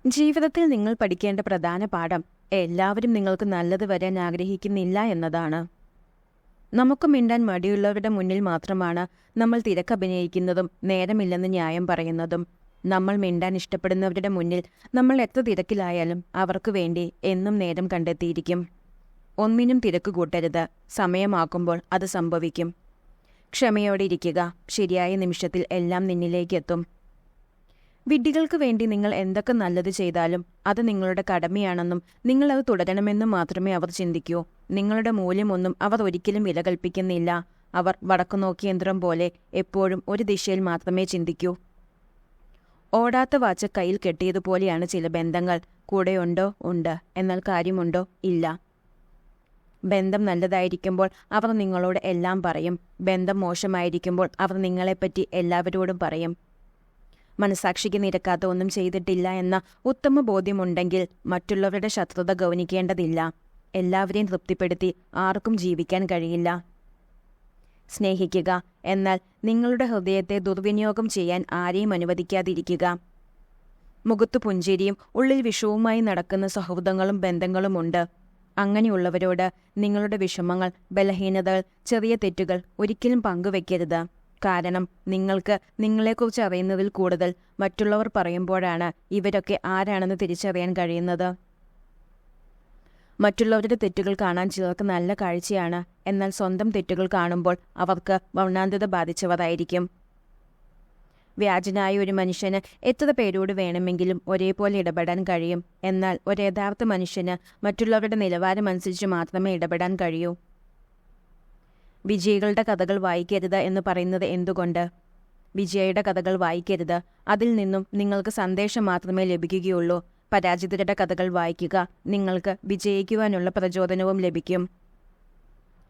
ജീവിതത്തിൽ നിങ്ങൾ പഠിക്കേണ്ട പ്രധാന പാഠം എല്ലാവരും നിങ്ങൾക്ക് നല്ലത് വരാൻ ആഗ്രഹിക്കുന്നില്ല എന്നതാണ്. നമുക്ക് മിണ്ടാൻ മടിയുള്ളവരുടെ മുന്നിൽ മാത്രമാണ് നമ്മൾ തിരക്കഭിനയിക്കുന്നതും നേരമില്ലെന്ന് ന്യായം പറയുന്നതും. നമ്മൾ മിണ്ടാൻ ഇഷ്ടപ്പെടുന്നവരുടെ മുന്നിൽ നമ്മൾ എത്ര തിരക്കിലായാലും അവർക്ക് വേണ്ടി എന്നും നേരം കണ്ടെത്തിയിരിക്കും. ഒന്നിനും തിരക്ക് കൂട്ടരുത്. സമയമാക്കുമ്പോൾ അത് സംഭവിക്കും. ക്ഷമയോടെ ഇരിക്കുക. ശരിയായ നിമിഷത്തിൽ എല്ലാം നിന്നിലേക്കെത്തും. വിഡ്ഢികൾക്ക് വേണ്ടി നിങ്ങൾ എന്തൊക്കെ നല്ലത് ചെയ്താലും അത് നിങ്ങളുടെ കടമയാണെന്നും നിങ്ങൾ അത് തുടരണമെന്നും മാത്രമേ അവർ ചിന്തിക്കൂ. നിങ്ങളുടെ മൂല്യമൊന്നും അവർ ഒരിക്കലും വില കൽപ്പിക്കുന്നില്ല. അവർ വടക്കുനോക്കി യന്ത്രം പോലെ എപ്പോഴും ഒരു ദിശയിൽ മാത്രമേ ചിന്തിക്കൂ. ഓടാത്ത വാച്ച് കയ്യിൽ കെട്ടിയതുപോലെയാണ് ചില ബന്ധങ്ങൾ. കൂടെയുണ്ടോ? ഉണ്ട്. എന്നാൽ കാര്യമുണ്ടോ? ഇല്ല. ബന്ധം നല്ലതായിരിക്കുമ്പോൾ അവർ നിങ്ങളോട് എല്ലാം പറയും. ബന്ധം മോശമായിരിക്കുമ്പോൾ അവർ നിങ്ങളെപ്പറ്റി എല്ലാവരോടും പറയും. മനസാക്ഷിക്ക് നിരക്കാത്ത ഒന്നും ചെയ്തിട്ടില്ല എന്ന ഉത്തമ ബോധ്യമുണ്ടെങ്കിൽ മറ്റുള്ളവരുടെ ശത്രുത ഗൗനിക്കേണ്ടതില്ല. എല്ലാവരെയും തൃപ്തിപ്പെടുത്തി ആർക്കും ജീവിക്കാൻ കഴിയില്ല. സ്നേഹിക്കുക, എന്നാൽ നിങ്ങളുടെ ഹൃദയത്തെ ദുർവിനിയോഗം ചെയ്യാൻ ആരെയും അനുവദിക്കാതിരിക്കുക. മുഖത്തു പുഞ്ചിരിയും ഉള്ളിൽ വിഷവുമായി നടക്കുന്ന സൗഹൃദങ്ങളും ബന്ധങ്ങളുമുണ്ട്. അങ്ങനെയുള്ളവരോട് നിങ്ങളുടെ വിഷമങ്ങൾ, ബലഹീനതകൾ, ചെറിയ തെറ്റുകൾ ഒരിക്കലും പങ്കുവെക്കരുത്. കാരണം നിങ്ങൾക്ക് നിങ്ങളെക്കുറിച്ച് അറിയുന്നതിൽ കൂടുതൽ മറ്റുള്ളവർ പറയുമ്പോഴാണ് ഇവരൊക്കെ ആരാണെന്ന് തിരിച്ചറിയാൻ കഴിയുന്നത്. മറ്റുള്ളവരുടെ തെറ്റുകൾ കാണാൻ ചിലർക്ക് നല്ല കാഴ്ചയാണ്. എന്നാൽ സ്വന്തം തെറ്റുകൾ കാണുമ്പോൾ അവർക്ക് വർണ്ണാന്തത ബാധിച്ചവരായിരിക്കും. വ്യാജനായ ഒരു മനുഷ്യന് എത്ര പേരോട് വേണമെങ്കിലും ഒരേപോലെ ഇടപെടാൻ കഴിയും. എന്നാൽ ഒരു യഥാർത്ഥ മനുഷ്യന് മറ്റുള്ളവരുടെ നിലവാരമനുസരിച്ച് മാത്രമേ ഇടപെടാൻ കഴിയൂ. വിജയികളുടെ കഥകൾ വായിക്കരുത് എന്ന് പറയുന്നത് എന്തുകൊണ്ട്? വിജയയുടെ കഥകൾ വായിക്കരുത്. അതിൽ നിന്നും നിങ്ങൾക്ക് സന്ദേശം മാത്രമേ ലഭിക്കുകയുള്ളൂ. പരാജിതരുടെ കഥകൾ വായിക്കുക. നിങ്ങൾക്ക് വിജയിക്കുവാനുള്ള പ്രചോദനവും ലഭിക്കും.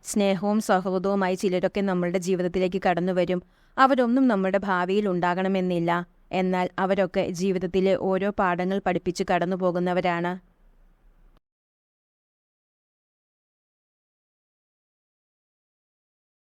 സ്നേഹവും സൗഹൃദവുമായി ചിലരൊക്കെ നമ്മളുടെ ജീവിതത്തിലേക്ക് കടന്നുവരും. അവരൊന്നും നമ്മുടെ ഭാവിയിൽ ഉണ്ടാകണമെന്നില്ല. എന്നാൽ അവരൊക്കെ ജീവിതത്തിലെ ഓരോ പാഠങ്ങൾ പഠിപ്പിച്ച് കടന്നു പോകുന്നവരാണ്.